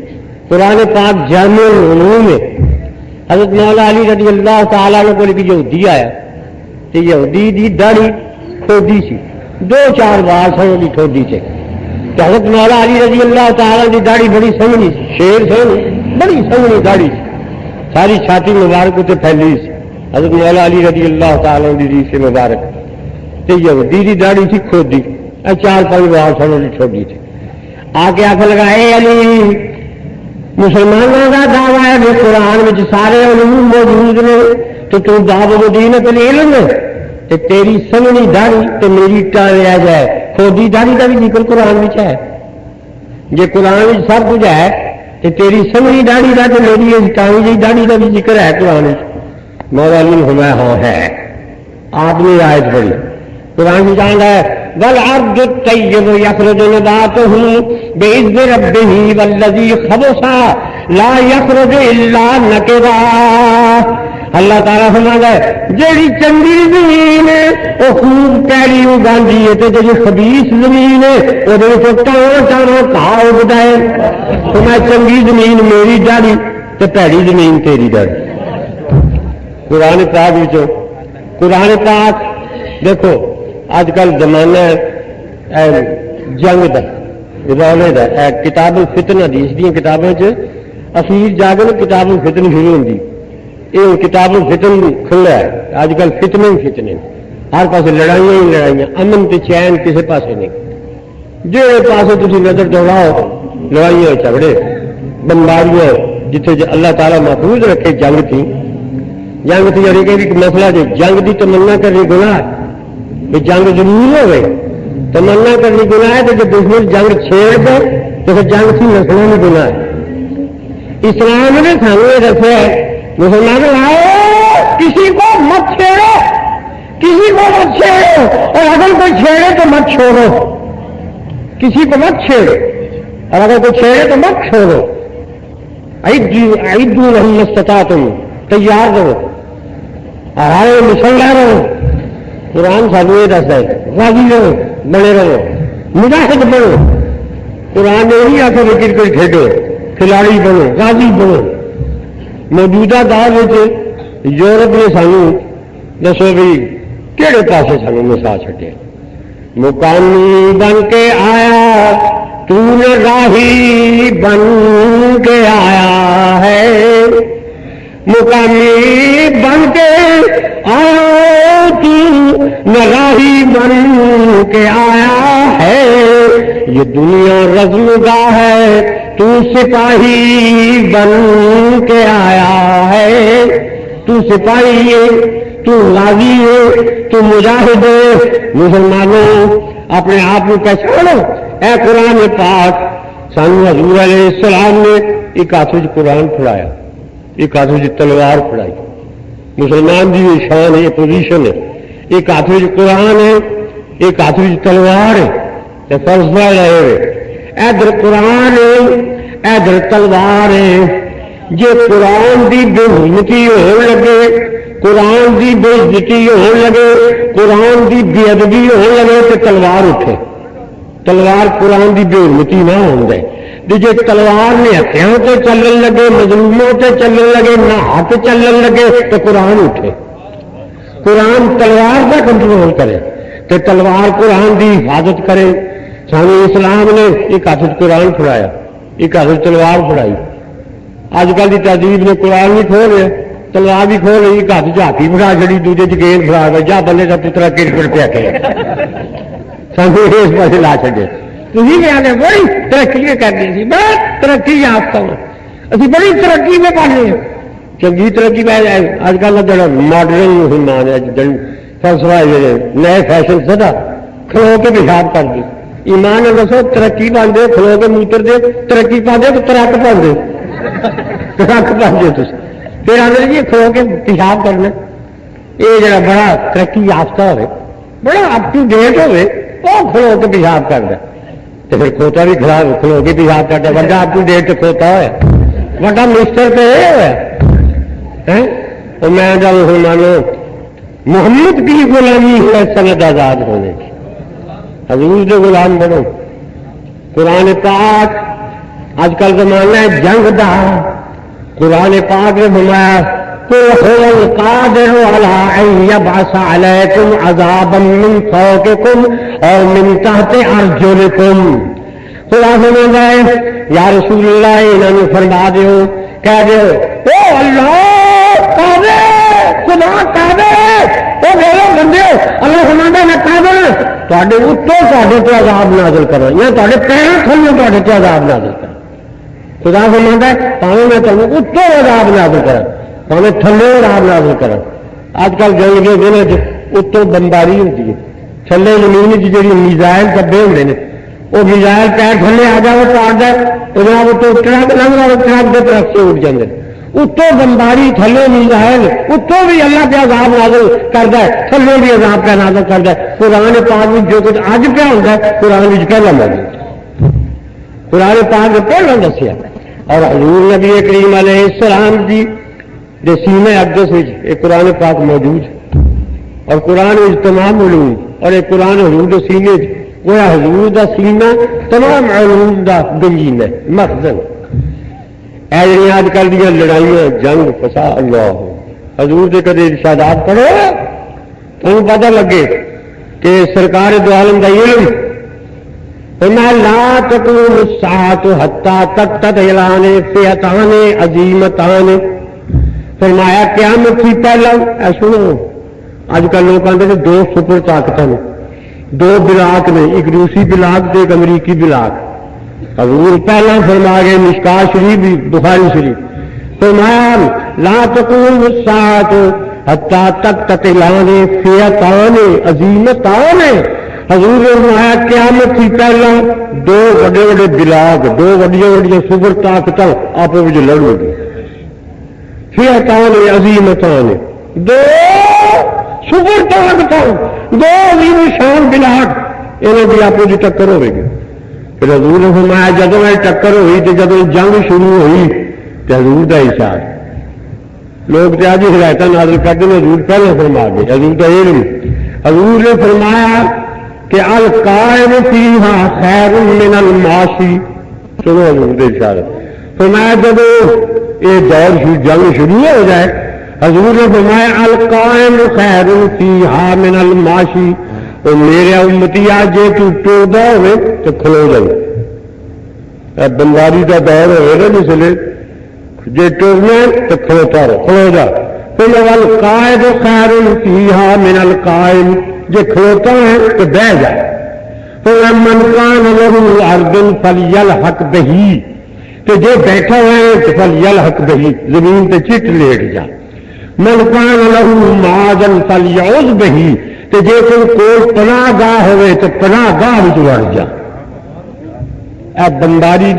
قرآن پاک جامع العلوم ہے۔ حضرت مولا علی رضی اللہ تعالیٰ عنہ کو یہودی آیا تو یہودی دی داڑھی ٹھوڈی سی، 2-4 بار سنگی ٹھوڈی سے، تو حضرت مولا علی رضی اللہ تعالیٰ دی داڑھی بڑی سنگنی سی، شیر سنگنی بڑی سنگنی داڑھی سی، ساری چھاتی مبارک تے پھیلی سی حضرت مولا علی رضی اللہ تعالیٰ دی ریش مبارک تے یہودی دی داڑھی تھی کھودی 4-5 بار سنوں کی چھوڑی تھی آ کے آخر لگا اے علی مسلمانوں کا دعویٰ ہے کہ قرآن میں سارے علوم موجود نے تو باب مدینہ کے لیے علم ہے کہ تیری سنگنی داڑھی تو میری ٹالیا جائے کھودی داڑھی کا بھی ذکر قرآن میں ہے جی قرآن میں سب کچھ ہے تو تیری سنگنی داڑھی کا تو میری ٹانگی جی داڑھی کا بھی ذکر ہے قرآن مولا علی فرمایا ہاں ہے آپ نے آیت پڑھی قرآن میں جانتا ہے والارض الطیب یخرج نباتہ بإذن ربہ والذی خبث لا یخرج الا نکدا اللہ تعالیٰ فرماتا ہے جیڑی چنگی زمین ہے وہ خوب پیڑی اگاندی ہے تو جی خبیث زمین ہے وہ ٹانا گھاہ اگتا ہے تو میں چنگی زمین میری ڈاڑی تو پیڑی زمین تیری ڈاڑی قرآن پاک وچوں قرآن پاک دیکھو اج کل زمانہ جنگ دا رولے دا کتاب الفتن حدیث دی کتابوں اخیر جا کے کتاب الفتن شروع ہوتی یہ کتاب الفتن کھلا ہے اج کل فتنے ہی فتنے ہر پاس لڑائیاں ہی لڑائیاں امن تے چین کسی پاسے نہیں جہے پاسے تھی نظر دوڑاؤ لڑائیاں جھگڑے بمباریاں جتنے اللہ تعالیٰ محفوظ رکھے جنگ تھی جڑی کہ مسئلہ جو جنگ کی تمنا کرنی گناہ ہے جنگ ضرور ہوئے تمنا کرنی گناہ ہے تو جب دشمن جنگ چھیڑ دے تو پھر جنگ کی نسلوں میں گناہ ہے اسلام نے سانو یہ دسیا ہے مسلمان آؤ کسی کو مت چھیڑو کسی کو مت چھیڑو اور اگر کوئی چھیڑے تو مت چھوڑو کسی کو مت چھیڑو اور اگر کوئی چھیڑے تو مت چھوڑو عیدو لہم استطاعتم تیار رہو ہرائے مسلح رہو قرآن سانو یہ دستا ہے غازی رہو بنے رہو مجاہد بنو قرآن نے نہیں آخر کرکٹ کھیڈو کھلاڑی بنو غازی بنو موجودہ دور یورپ نے سانو دسو بھی کہڑے پاسے سانو مسا چھڈیا مقامی بن کے آیا تو نے راہی بن کے آیا ہے مقامی بن کے آیا تو نے راہی بن کے آیا ہے یہ دنیا رزم گاہ ہے تو سپاہی بن کے آیا ہے تو سپاہی ہے تو غازی ہے تو مجاہد ہے مسلمانوں اپنے آپ کو پہچانو اے قرآن پاک سانو حضور علیہ السلام نے ایک ہاتھ قرآن پڑھایا ایک ہاتھ تلوار پڑھائی مسلمان کی یہ شان ہے پوزیشن ہے ایک ہاتھ قرآن ہے ایک ہاتھ تلوار ہے فرض رہے ادھر قرآن ہے ادھر تلوار ہے جی قرآن کی بے حرمتی ہو لگے قرآن کی بے عزتی ہو لگے قرآن کی بے ادبی ہو لگے تو تلوار اٹھے تلوار قرآن کی بے حرمتی نہ ہو جائے جی تلوار نے ہتھیوں سے چلن لگے مظلوموں سے چلن لگے نہ ہاتھ چلن لگے تو قرآن اٹھے قرآن تلوار کا کنٹرول کرے تو تلوار قرآن کی حفاظت کرے سانو اسلام نے ایک ہاتھ قرآن پڑھایا ایک ہاتھ تلوار پڑھائی اج کل کی تہذیب نے قرآن بھی کھول رہا تلوار بھی کھول رہی ایک ہاتھ ہاتھی بڑھا چڑی دوجے گیند بڑھا جا بلے کا پترا کرکٹ پہ کے سانو اس پاس لا چڑے تھی بھی آنے بڑی ترقی کرنی سی بہت ترقی یافتہ ابھی بڑی ترقی میں پڑھنے ہیں چنگی ترقی میں اج کل کا جڑا ماڈرن مسلمان ہے فلسفہ نئے فیشن سدا کھلو کے پیشاب کر دی ایمان دسو ترقی پہ دے کھلو کے موتر دے ترقی پہ دے تو ترک پہ دے ترک پہ دے تھی پھر آدھے جی کھلو کے پیشاب کرنا یہ جڑا بڑا ترقی یافتہ ہوئے بڑا اپ ٹو ڈیٹ ہوئے وہ کھلو کے پیشاب کرتا تو پھر کھوتا بھی کھلو کے پیشاب کرتا بڑا اپ ٹو ڈیٹ کھوتا ہوا بڑا مسٹر تو یہ ہوا تو میں جب مانو محمد کی غلامی ہے سند آزاد ہونے کی حضور کے غلام بنو قرآن پاک آج کل زمانہ ہے جنگ دا قرآن پاک نے فرمایا قل هو القادر على ان يبعث عليكم عذابا من فوقكم او من تحت ارجلكم خدا فرماتا ہے یا رسول اللہ انہوں نے فرما دیو کہہ دیو او اللہ خدا قادر ہے، وہ میرے بندے اللہ فرماتا ہے میں قادر تے اتوں تے عذاب نازل کرا یا تے پیروں تھلے تے عذاب نازل کرا. خدا فرماتا ہے پاویں میں تمہیں اتوں عذاب نازل کرا پاویں تھلے عذاب نازل کرا. اج کل جنگ کے دنوں اتوں بمباری ہوتی ہے، تھلے زمین جی میزائل دبے ہوتے ہیں، وہ میزائل پیر تھلے آ جائے پاڑتا ہے ٹرک لنگ رہا ٹرک کے طرف سے اٹھ جاتے ہیں. اتوں بمباری تھلے میزائل اتوں بھی اللہ پہ عذاب نازل کرتا ہے، تھلے بھی عذاب پہ نازل کرتا ہے. قرآن پاک میں جو کچھ اج پہ ہوتا ہے قرآن پہلا موجود، قرآن پاک نے پہلا دسیا. اور حضور نبی کریم علیہ السلام کی سینے اقدس ایک قرآن پاک موجود ہے، اور قرآن تمام علوم اور ایک قرآن حضور کے سینے وہ حضور کا سینہ تمام علوم کا گنجین ہے مخزن. اے جی اج کل دیا لڑائیاں جنگ فساد اللہ حضور کے کدے ارشادات پڑھو تمہیں پتہ لگے کہ سرکار دو عالم کا علم لا تقوم الساعة حتى تقتتلان فئتان عظیمتان. فرمایا قیامت سے پہلا سنو اج کل لوگ آتے ہیں دو سپر طاقت نے، دو بلاک نے، ایک روسی بلاک تے ایک امریکی بلاک. حضور پہلا فرما گئے مشکات شریف بخاری شریف فرمایا لا تقوم الساعة حتى تقتتلان فئتان عظیمتان. حضور نے فرمایا قیامت سے پہلا دو بڑے بڑے بلاک، دو بڑی بڑی سپر طاقت آپس میں لڑ گی. فئتان عظیمتان دو سپر طاقت دو عظیم شان بلاک انہوں کی آپس کی ٹکر ہوئے گی. پھر حضور نے فرمایا جب یہ ٹکر ہوئی تو جب جنگ شروع ہوئی تو حضور کا اشارہ لوگ تو آج ہدایت نازل کرتے ہیں حضور پہلے فرما گئے. حضور کا علم حضور نے فرمایا کہ القائم فیہا خیر من الماشی. چلو حضور کا اشارہ فرمایا جب یہ دور جنگ شروع ہو جائے حضور نے فرمایا القائم خیر فیہا من الماشی. اور میرے امتی آج جی تو ٹوردا ہوئے تو کھلو جائے. بمباری کا دور ہوئے نا جس لیے جی ٹورنا تو کھلوتا رہو کھلو جا. پھر القائد خیر فیہا من القائم جی کھلوتا ہے تو بہ جائے. پھر من کان لہ ارض فلیلحق بہی تو جی بیٹھا ہوا ہے تو فلیلحق بہی زمین پہ چٹ لیٹ جا. من کان لہ معاذن فلیعوذ بہی تو جی کوئی پناہ گاہ ہوئے تو پناہ گاہ وڑ جا. بمباری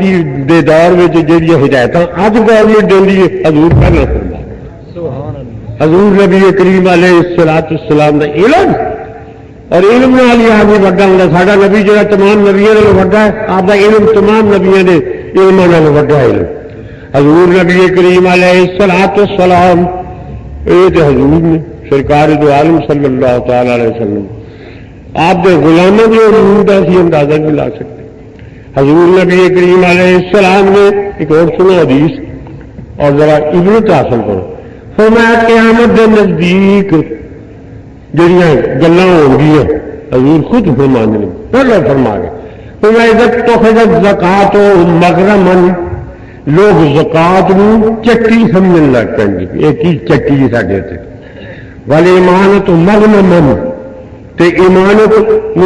دے دور میں جی ہدایت اج گورنمنٹ دینی ہے حضور پہلے فرما. حضور نبی کریم علیہ السلام کا علم اور علم نال ہی آدمی وڈا ہوتا. ساڈا نبی جہاں تمام نبیوں نال وڈا ہے آپ کا علم تمام نبیوں کے علموں نال وڈا علم. حضور نبی کریم علیہ السلام یہ تو حضور نے سرکار دو عالم صلی اللہ تعالی علیہ وسلم آپ کے غلاموں کے علوم کا اسی اندازہ بھی لا سکتے. حضور نبی کریم علیہ السلام نے ایک اور سنو حدیث اور ذرا عبرت حاصل کرو. فرمایا قیامت کے نزدیک جہاں گلاں ہو گئی حضور خود فرمان نے پہلے فرما گئے. فرمایا عزت تو خدت زکات و مغرمن لوگ زکات نو چٹی سمجھنے لگ پیں گے. ایک ہی چٹی ساڈے اتنے والے ایمانت مغنمن تے ایمانت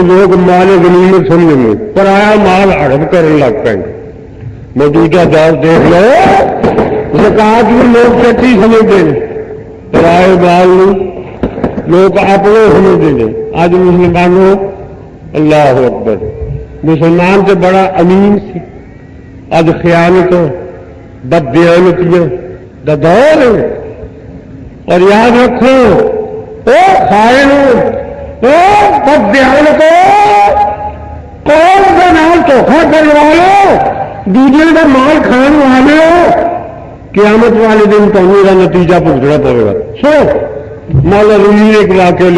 لوگ مال غنیمت سمجھیں گے پرایا مال ہڑپ کرنے لگ پیں گے. موجودہ دور دیکھ لو زکات بھی لوگ چٹی سمجھتے ہیں پرائے مال لوگ اپنے سمجھتے ہیں. آج مسلمانوں اللہ اکبر مسلمان سے بڑا امین سی اج خیانتوں بددیانتیاں دا دور ہے. اور یاد رکھو او خائنوں بددیانتوں قوم کے نام دھوکھا کرنے والوں دوسرے کا مال کھان والے ہو قیامت والے دن تمہیں کا نتیجہ بھگتنا پڑے گا. سو مولا رومی نے ایک واقعہ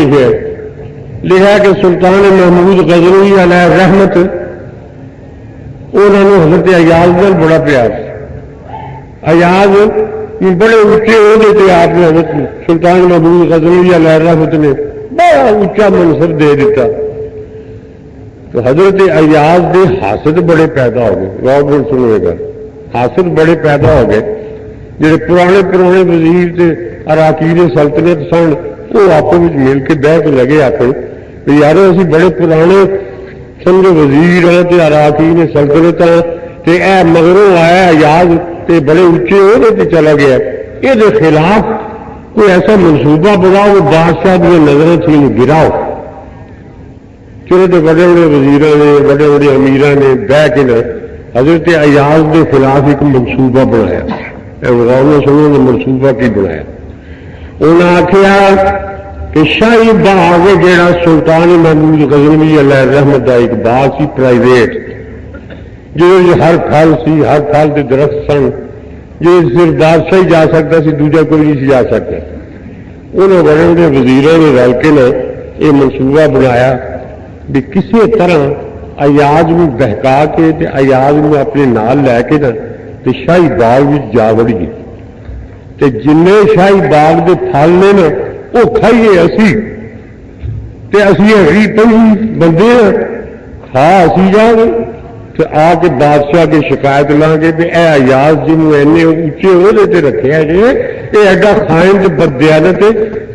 لکھا کہ سلطان محمود غزنوی علیہ رحمت انہوں نے حضرت ایاز نال بڑا پیار. ایاز بڑے اونچے عہدے تھے آپ نے حضرت سلطان محمود غزنوی علیہ رحمت نے بڑا اونچا منصب دے دیتا. تو حضرت ایاز کے حاسد بڑے پیدا ہو گئے. گورنمنٹ سنوے گا حاسد بڑے پیدا ہو گئے جڑے پرانے وزیر تھے اراکین سلطنت سن وہ آپس میں مل کے بہ کے لگے آخر بھی یار اسی بڑے پرانے سمجھو وزیر ہیں تے اراکین سلطنت تے اے مگروں آیا یاد تے بڑے اچے عہدے تے چلا گیا، یہ خلاف کوئی ایسا منصوبہ بناؤ وہ بادشاہ کی نظریں تھی گراؤ۔ چلو تو بڑے بڑے وزیروں نے بڑے بڑے امیران نے بہ کے نا حضرت ایاز کے خلاف ایک منصوبہ بنایا، غور سنو نے منصوبہ کی بنایا۔ انہوں نے آخیا کہ شاہی باغ جہاں سلطان محمود غزنوی علیہ رحمت کا ایک باغ سی پرائیویٹ، جو ہر پھل سی، ہر پھل کے درخت سن، جو صرف بادشاہ ہی جا سکتا سی، دوجا کوئی نہیں جا سکتا۔ انہوں بڑے بڑے وزیروں نے رل کے نا یہ منصوبہ بنایا بھی کسی طرح ایاز میں بہکا کے تے ایاز میں اپنے نال لے کے نا تے شاہی باغ میں جا وڑیے تے جن شاہی باغ کے پھل نے نا وہ کھائیے اسی تے اسی ہری پی بندے ہیں کھا اسی جا گے تے آ کے بادشاہ کی شکایت لاں گے بھی اے ایاز جنوں اینے اچے عہدے تے رکھیا جی یہ ایڈا خائن تے بددیانت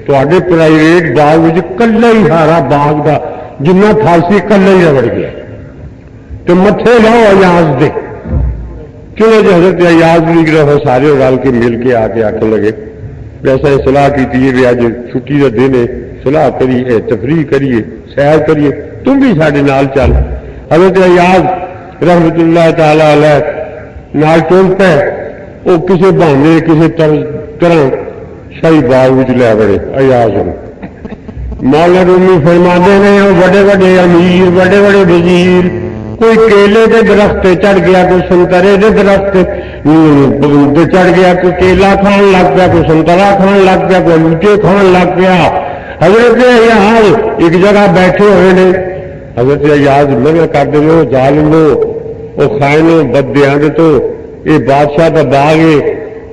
تواڈے پرائیویٹ باغ وچ کلا ہی ہارا باغ دا جنہ پھل سی کلا ہی رگڑ گیا تو متھے لاؤ ایاز دے۔ چلو جی حضرت ایاز بھی گرو سارے رل کے مل کے آ کے آخر لگے ویسا صلاح کی بھی اج چھٹی کا دن ہے، صلاح کریے تفریح کریے سیر کریے تم بھی سارے نال چل۔ حضرت ایاز رحمت اللہ تعالی علیہ نال چل پے، وہ کسی بہانے کسی طرح شاہی باغ لے بڑے ایاز ہوں۔ مولا رومی فرماتے ہیں بڑے بڑے امیر بڑے بڑے وزیر کوئی کیلے کے درخت چڑھ گیا، کوئی سنترے کے درخت چڑھ گیا، کوئی کیلا کھان لگ پیا، کوئی سنترا کھان لگ پیا، کوئی لوچے کھان لگ پیا۔ حضرت ایاز ایک جگہ بیٹھے ہوئے نے، حضرت ایاز منع کرتے ہو ظالمو وہ خائنو بددیانتو یہ بادشاہ کا باغ ہے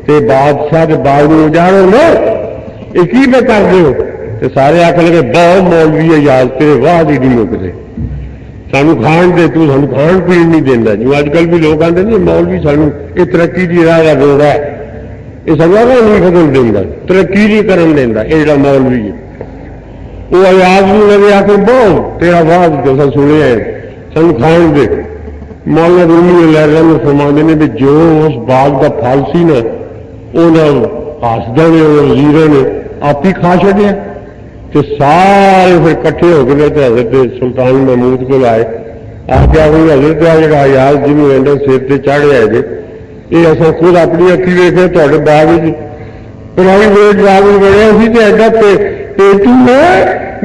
تے بادشاہ کے باغ میں اجاڑو نو یہ کی پہ کرتے ہو؟ تے سارے آخر لگے بہت مولوی ایاز تیرے واہ ہی نہیں مکتے، سانو کھان دے تو سانو کھان پین نہیں دینا۔ جو اج کل بھی لوگ آتے ہیں مولوی سانو یہ ترقی کی راہ کا روڑا ہے، یہ سب نہیں ختم دینا، ترقی نہیں کرن دینا یہ جڑا مولوی ہے۔ وہ ایاز نہیں لگے آخر بہت تیرا واہ جو سنے ہیں سانو کھان دے۔ مولانا رومی علیہ رحمۃ فرماندے نے بھی جو اس باغ کا پھل سی نا انہوں حاسداں نے وزیراں نے آپ ہی کھا چڑیا تو سارے پھر کٹھے ہو گئے تو حضرت سلطان محمود کو آئے آ کے ہوئی حضرت آ جا ایاز جنوب اینڈر سر سے چڑھے آئے جی یہ اصل خود اپنی اکھی ویسے تے باغ پرائیویٹ باغ بڑے سی تو ایڈا پیٹو ہے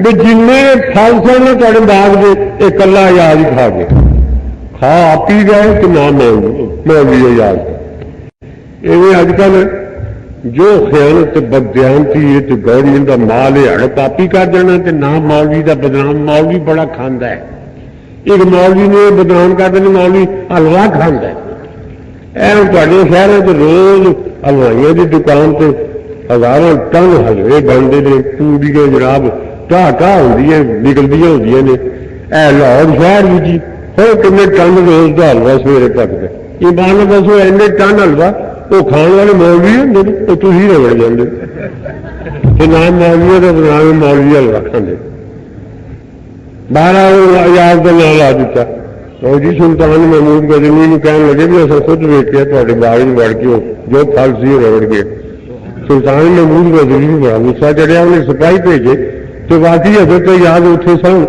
بھی جن پھل سن تے باغ کے یہ کلا ایاز ہی کھا گئے، کھا آپ ہی گئے تو نہ مولوی ایاز۔ یہ اج کل جو خیانت بددیانتی ہے تو گورنمنٹ کا مال ہے ہڑپ آپ ہی کر دینا تے نہ مولوی کا بدنام۔ مولوی بڑا کھانا ہے، ایک مولوی نے بدنام کر دینا مولوی حلوا کھانا ہے۔ تے شہر روز حلوائیوں کی دکان سے ہزاروں ٹن حلوے بنتے ہیں، پوڑیاں جناب ٹاہ ہوتی نکلتی ہوتی نے۔ لاہور شہر بھی ہر کنے ٹن روز کا حلوا سویرے پکتا، یہ مان دسو اینے ٹن حلوا وہ کھان والے مولوی ہوں وہ تھی رگڑ جاتے نام مولوی کا نام مولوی حلوا کھانے۔ بارہ ایاز کا نام لا دیتا جی سلطان محمود غزنوی کہنے لگے بھی اصل خود ویچیا تے باغ میں وڑ کے جو پھل سی رگڑ گئے۔ سلطان محمود غزنوی بڑا غصہ چڑھیا، انہیں سپاہی بھیجے تو واقعی حضرت ایاز اتنے سن۔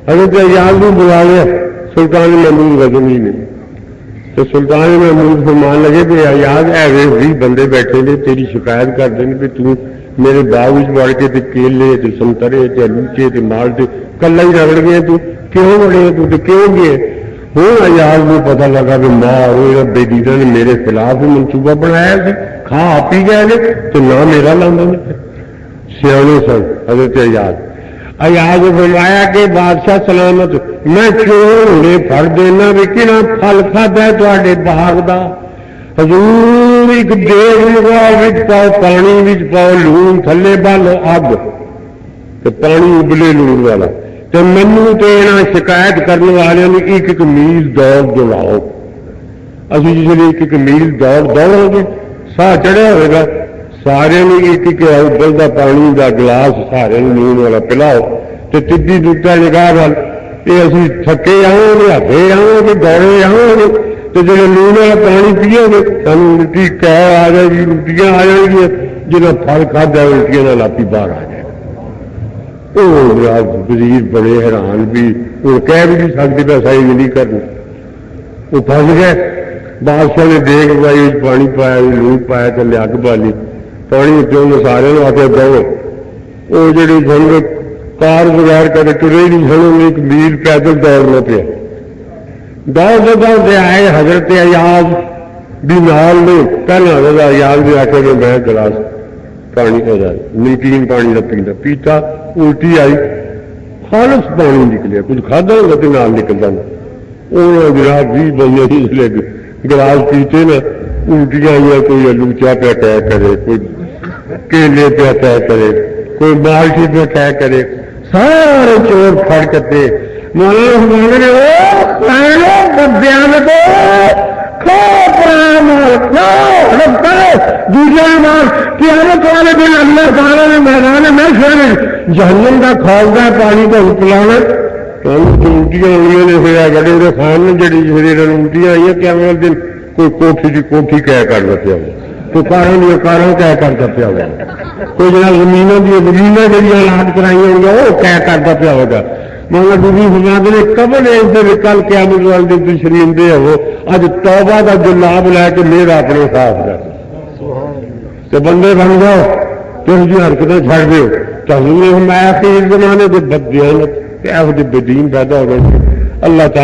حضرت ایاز کو بلا لیا سلطان محمود غزنوی نے تو سلطان محمود فرمان لگے بھی ایاز ایویں بھی بندے بیٹھے نے تیری شکایت کرتے ہیں کہ تو میرے باغ وڑ کے کیلے سنترے لوچے مال سے کلا ہی رگڑ گئے، تو کیوں بڑے تو کیوں گئے؟ ہوں ایاز کو پتا لگا کہ ماں بے دیدہ نے میرے خلاف منصوبہ بنایا سی، کھا آپ ہی گئے نے تو نہ میرا لاندے نے۔ سیانے سن حضرت ایاز فرمایا کہ بادشاہ سلامت میں چوڑے پھڑ دینا بھی کہنا پھل کھادا تے باغ دا؟ حضور ایک دیگ لگاؤ پاؤ پانی پاؤ لون تھلے بالو اگ تو پانی ابلے لون والا تو مینو تو یہاں شکایت کرنے والوں نے ایک میل دوڑ دلاؤ۔ ابھی جس ایک میل دوڑو گے ساہ چڑھیا ہوئے گا سارے ایک ابلتا پانی کا گلاس سارے لون والا پلاؤ تو تیجی دوتا نگاہ وال یہ اسی تھکے آؤں گے ہفے آؤں گے دوڑے آؤں گے تو جب لون والا پانی پیو گے سانو الٹی کہہ آ جائے گی الٹیاں آ جائیں گی جنہیں پھل کھادا الٹیاں لاپی باہر آ جائے وہ وزیر بڑے حیران بھی وہ کہہ بھی نہیں سکتے پیسہ یہ نہیں کرنا وہ پھنس گئے بادشاہ نے دیکھ پائی پانی پایا لون پایا تو لیا کے بالی پانی اتنے سارے آ کے دو وہ جڑی سن کار بغیر کر ٹرے نہیں سن ایک میل پیدل دوڑنا پیا دوڑتے دوڑتے آئے حضرت ایاز بھی نال نے پہلے حضرت ایاز بھی آ کے میں گلاس پانی نیٹین پانی کا پیندا پیتا الٹی آئی خالص پانی نکلیا کچھ کھادا ہوگا تو نال نکلتا وہ جناب 20 بندے گلاس پیتے نا الٹیاں آئی کوئی آلوچا پہ طے کرے کوئی کیلے پہ طے کرے کوئی مالٹی پہ طے کرے سارے چور پھڑ کرتے قیامت والے دن اللہ تعالیٰ نے میدان میں جہنم کا کھولتا پانی کو پلانا الٹیاں ہوئی نے پھر بڑے بڑے خان نے جڑی الٹیاں آئی کیا دن کوئی کوٹھی کی کوٹھی کہہ کرتا پیا کوئی کاروں دیا کاروں کہہ کرتا پیا ہوگا کوئی جناب زمینوں دیا زمینیں جہاں اعلان کرائی ہوں گی وہ کہہ کرتا پیا ہوگا مانا ڈوبی فرماتے نے قبل اس کل قیامت والے دن تم شریندے ہو اج توبہ کا گلاب لے کے میرا اپنے صاف کر بندے بن جاؤ تم جی حرکتیں چھڑ دو چاہیے میں آخر زمانے کے بدیانت یہ بدین پیدا ہو گئے اللہ تعالیٰ